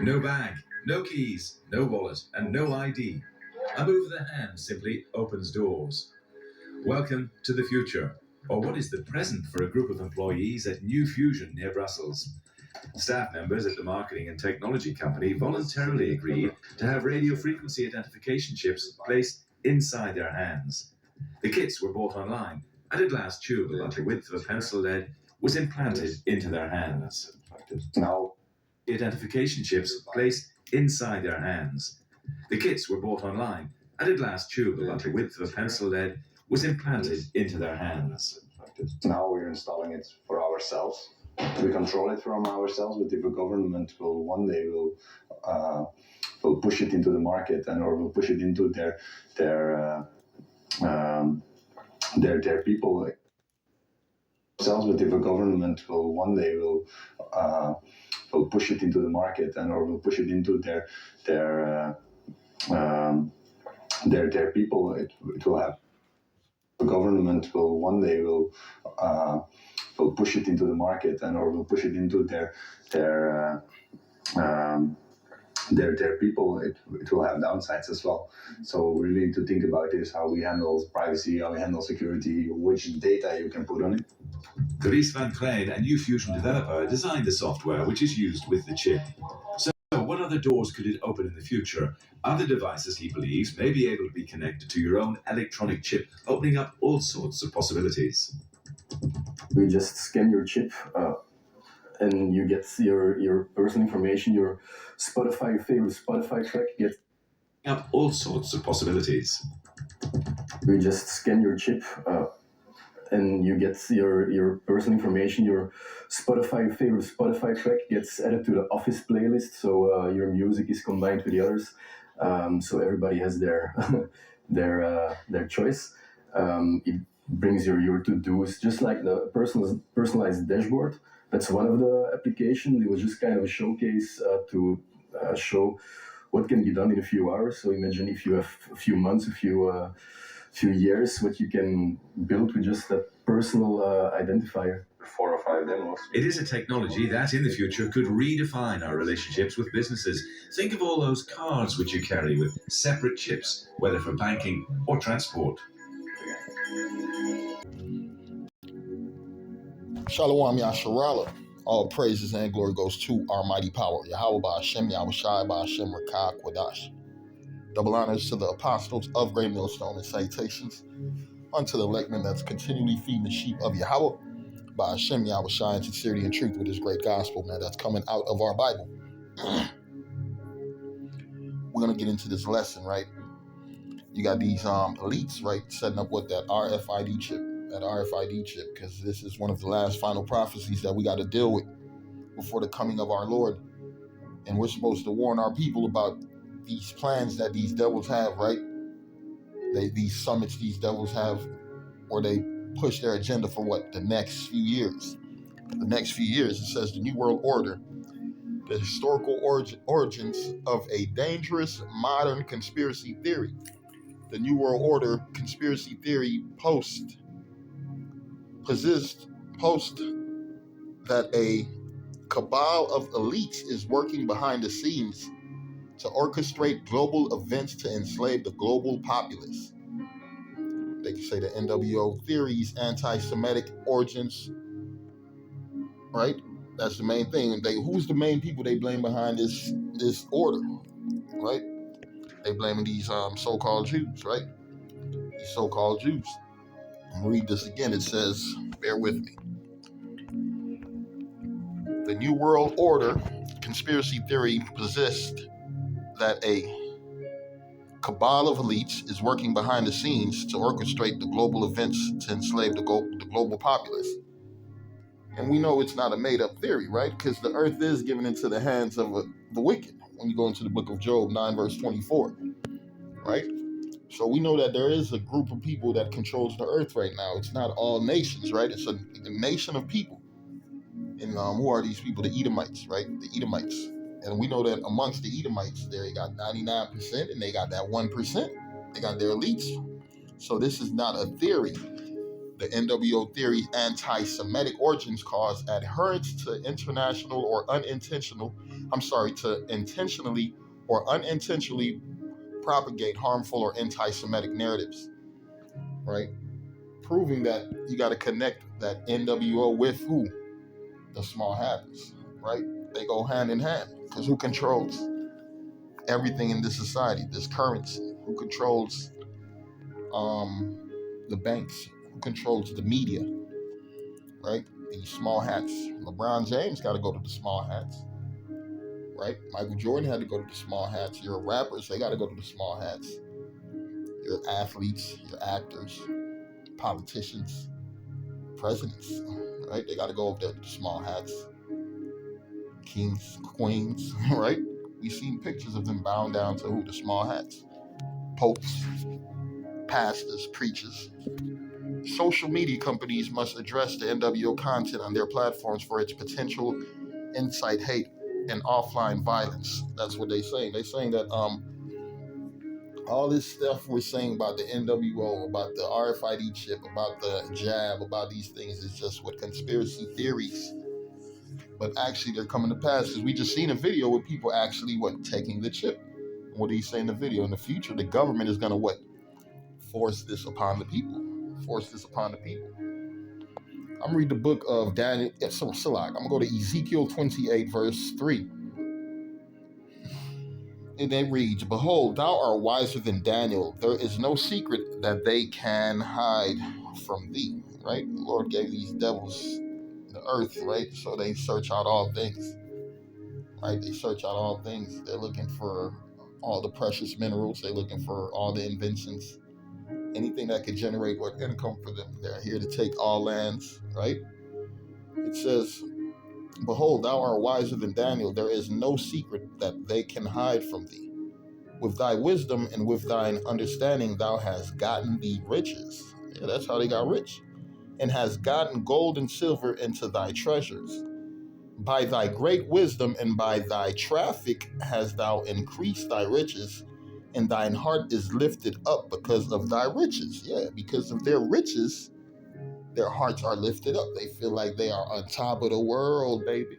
No bag, no keys, no wallet, and no ID. A move of the hand simply opens doors. Welcome to the future, or what is the present for a group of employees at New Fusion near Brussels. Staff members at the marketing and technology company voluntarily agreed to have radio frequency identification chips placed inside their hands. The kits were bought online, and a glass tube about the width of a pencil lead was implanted into their hands. Now, Identification chips placed inside their hands. The kits were bought online, and a glass tube about the width of a pencil lead was implanted into their hands. now we're installing it for ourselves. We control it from ourselves, but if the government will one day will push it into the market or will push it into their people themselves, but if the government will one day will push it into the market or will push it into their people, it will have. The government will one day will push it into the market or will push it into their people. It will have downsides as well. So we really need to think about this: how we handle privacy, how we handle security, which data you can put on it. Dries van Klein, a New Fusion developer, designed the software which is used with the chip. So, what other doors could it open in the future? Other devices, he believes, may be able to be connected to your own electronic chip, opening up all sorts of possibilities. You just scan your chip and you get your personal information, your favorite Spotify track gets Up all sorts of possibilities. You just scan your chip and you get your personal information, your favorite Spotify track gets added to the Office playlist, so your music is combined with the others, so everybody has their their choice. It brings your to-dos, just like the personalized dashboard. That's one of the applications. It was just kind of a showcase to show what can be done in a few hours. So imagine if you have a few months, a few years, what you can build with just that personal identifier. 4 or 5 demos. It is a technology that, in the future, could redefine our relationships with businesses. Think of all those cards which you carry with separate chips, whether for banking or transport. Shalom Yasharala. All praises and glory goes to our mighty power, Yahweh Ba'Hashem, Yahweh Shai Ba'Hashem, Rakah Kwadash. Double honors to the apostles of Great Millstone and salutations unto the elect men that's continually feeding the sheep of Yahweh Ba'Hashem, Yahweh Shai, in sincerity and truth with his great gospel, man, that's coming out of our Bible. We're going to get into this lesson, right? You got these elites, right, setting up with that RFID chip, because this is one of the last final prophecies that we got to deal with before the coming of our Lord. And we're supposed to warn our people about these plans that these devils have, right? These summits these devils have, or they push their agenda for what? The next few years. The next few years, it says the New World Order, the historical origins of a dangerous modern conspiracy theory. The New World Order conspiracy theory post that a cabal of elites is working behind the scenes to orchestrate global events to enslave the global populace. They can say the NWO theories, anti-Semitic origins, right? That's the main thing. Who's the main people they blame behind this order, right? They blaming these so-called Jews, right? These so-called Jews. I'll read this again. It says, bear with me. The New World Order conspiracy theory possessed that a cabal of elites is working behind the scenes to orchestrate the global events to enslave the global populace. And we know it's not a made-up theory, right? Because the earth is given into the hands of the wicked. When you go into the book of Job 9, verse 24, right? So we know that there is a group of people that controls the earth right now. It's not all nations, right? It's a nation of people. And who are these people? The Edomites, right? The Edomites. And we know that amongst the Edomites, they got 99% and they got that 1%. They got their elites. So this is not a theory The NWO theory's anti-Semitic origins cause adherents to intentionally or unintentionally propagate harmful or anti-Semitic narratives, right? Proving that you got to connect that NWO with who? The small hatters, right? They go hand in hand, because who controls everything in this society, this currency? Who controls the banks? Who controls the media, right? These small hats. LeBron James got to go to the small hats, right? Michael Jordan had to go to the small hats. Your rappers, they got to go to the small hats. Your athletes, your actors, politicians, presidents, right? They got to go over there to the small hats. Kings, queens, right? We've seen pictures of them bowing down to who? The small hats. Popes, pastors, preachers. Social media companies must address the NWO content on their platforms for its potential incite hate and offline violence. That's what they're saying. They're saying that all this stuff we're saying about the NWO, about the RFID chip, about the jab, about these things is just what conspiracy theories. But actually they're coming to pass, because we just seen a video with people actually taking the chip. And what do you say in the video? In the future, the government is gonna force this upon the people. Force this upon the people. I'm gonna read the book of Daniel. I'm gonna go to Ezekiel 28, verse 3. And it reads, "Behold, thou art wiser than Daniel. There is no secret that they can hide from thee." Right? The Lord gave these devils the earth, right? So they search out all things. Right? They search out all things. They're looking for all the precious minerals. They're looking for all the inventions. Anything that could generate income for them. They're here to take all lands, right? It says, "Behold, thou art wiser than Daniel. There is no secret that they can hide from thee. With thy wisdom and with thine understanding thou hast gotten thee riches." Yeah, that's how they got rich. "And hast gotten gold and silver into thy treasures. By thy great wisdom and by thy traffic hast thou increased thy riches, and thine heart is lifted up because of thy riches." Yeah, because of their riches, their hearts are lifted up. They feel like they are on top of the world, baby.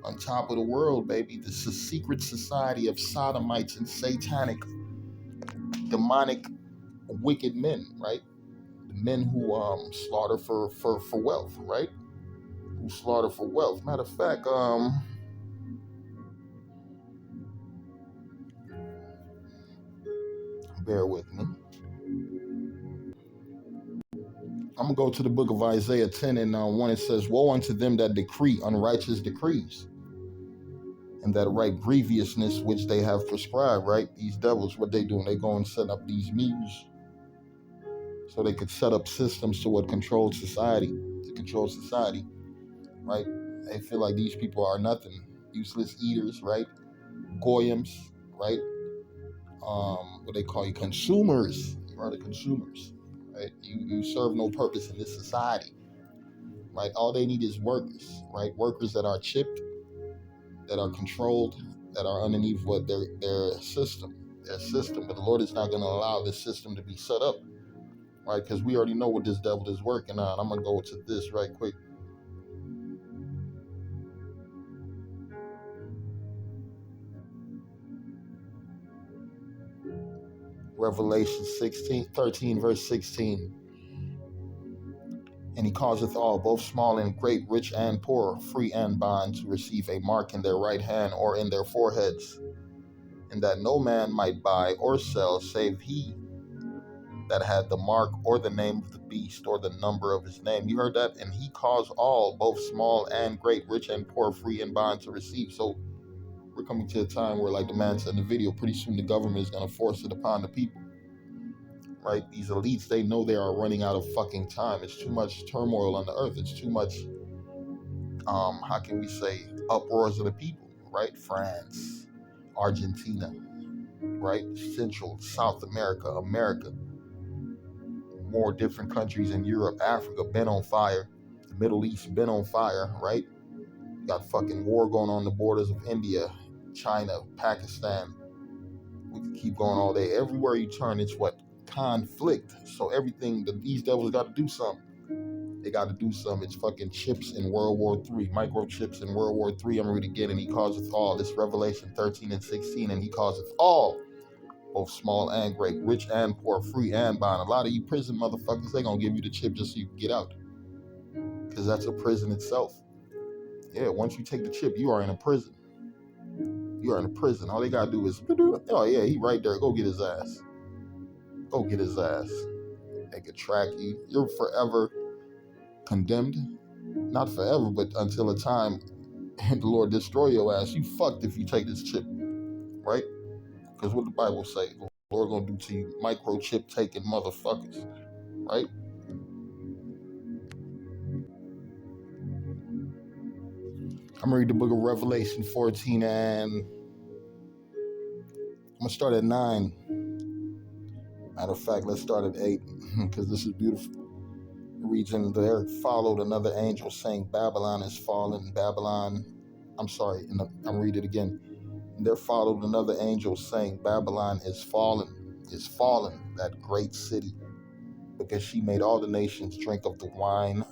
On top of the world, baby. This is a secret society of sodomites and satanic, demonic, wicked men, right? The men who slaughter for wealth, right? Who slaughter for wealth. Matter of fact, bear with me. I'm going to go to the book of Isaiah 10 and 1. It says, "Woe unto them that decree unrighteous decrees, and that write grievousness which they have prescribed," right? These devils, what they doing? They go and set up these muse so they could set up systems to control society, right? They feel like these people are nothing, useless eaters, right? Goyams, right? What they call you, consumers. You are the consumers, right? You serve no purpose in this society, right? All they need is workers, right? Workers that are chipped, that are controlled, that are underneath their system. But the Lord is not going to allow this system to be set up, right? Because we already know what this devil is working on. I'm going to go to this right quick. Revelation 13, verse 16. "And he causeth all, both small and great, rich and poor, free and bond, to receive a mark in their right hand or in their foreheads, and that no man might buy or sell save he that had the mark or the name of the beast or the number of his name." You heard that? "And he caused all, both small and great, rich and poor, free and bond, to receive." So we're coming to a time where, like the man said in the video, pretty soon the government is going to force it upon the people, right? These elites, they know they are running out of fucking time. It's too much turmoil on the earth. It's too much, how can we say, uproars of the people, right? France, Argentina, right? Central, South America, more different countries in Europe, Africa, been on fire. The Middle East, been on fire, right? Got fucking war going on the borders of India, China, Pakistan. We can keep going all day. Everywhere you turn, it's conflict. So everything that these devils got to do something. They got to do some. It's fucking chips in World War III, microchips in World War III. I'm reading again, and he causeth all. This Revelation 13 and 16, and he causeth all, both small and great, rich and poor, free and bond. A lot of you prison motherfuckers, they gonna give you the chip just so you can get out, because that's a prison itself. Yeah, once you take the chip, you are in a prison. You are in a prison. All they gotta do is, oh yeah, he right there. Go get his ass. Go get his ass. They could track you. You're forever condemned. Not forever, but until a time the Lord destroy your ass. You fucked if you take this chip, right? Because what the Bible say, the Lord gonna do to you microchip taking motherfuckers, right? I'm gonna read the book of Revelation 14, and I'm gonna start at 9. Matter of fact, let's start at 8, because this is beautiful. It reads, and there followed another angel saying, Babylon is fallen, Babylon, I'm reading it again. And there followed another angel saying, Babylon is fallen, that great city, because she made all the nations drink of the wine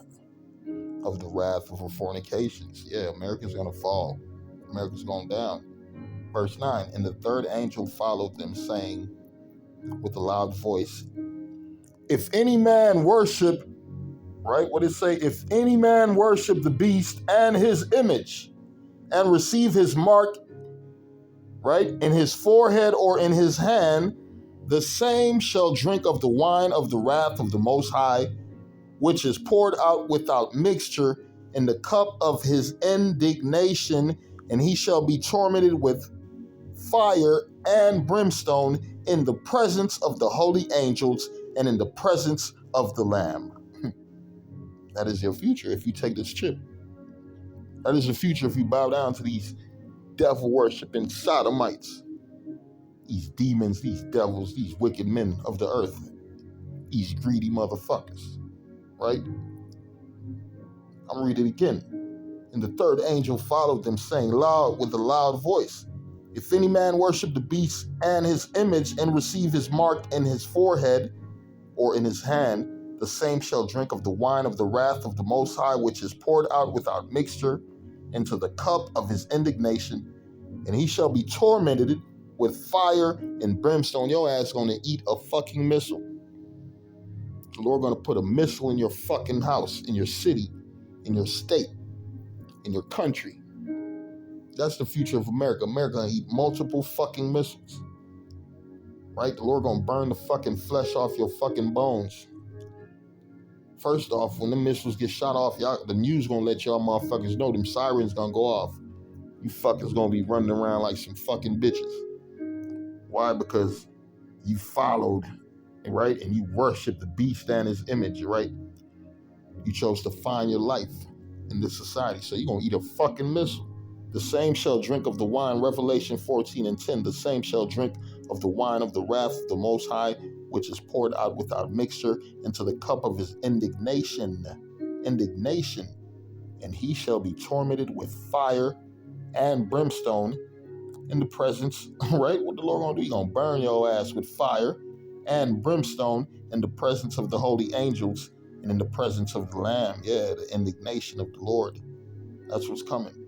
of the wrath of her fornications. Yeah, America's gonna fall. America's going down. Verse 9, and the third angel followed them, saying with a loud voice, if any man worship, right? What did it say? If any man worship the beast and his image and receive his mark, right, in his forehead or in his hand, the same shall drink of the wine of the wrath of the Most High, which is poured out without mixture in the cup of his indignation, and he shall be tormented with fire and brimstone in the presence of the holy angels and in the presence of the Lamb. That is your future if you take this chip. That is your future if you bow down to these devil-worshipping sodomites, these demons, these devils, these wicked men of the earth, these greedy motherfuckers, right? I'm reading it again. And the third angel followed them, saying with a loud voice, if any man worship the beast and his image and receive his mark in his forehead or in his hand, the same shall drink of the wine of the wrath of the Most High, which is poured out without mixture into the cup of his indignation, and he shall be tormented with fire and brimstone. Your ass gonna eat a fucking missile. The Lord gonna put a missile in your fucking house, in your city, in your state, in your country. That's the future of America. America gonna eat multiple fucking missiles, right? The Lord gonna burn the fucking flesh off your fucking bones. First off, when the missiles get shot off, the news gonna let y'all motherfuckers know them sirens gonna go off. You fuckers gonna be running around like some fucking bitches. Why? Because you followed, right? And you worship the beast and his image, right? You chose to find your life in this society, so you're gonna eat a fucking missile. The same shall drink of the wine, Revelation 14 and 10, the same shall drink of the wine of the wrath of the Most High, which is poured out without mixture into the cup of his indignation, and he shall be tormented with fire and brimstone in the presence, right? What the Lord gonna do? He gonna burn your ass with fire and brimstone in the presence of the holy angels and in the presence of the Lamb. Yeah, the indignation of the Lord. That's what's coming.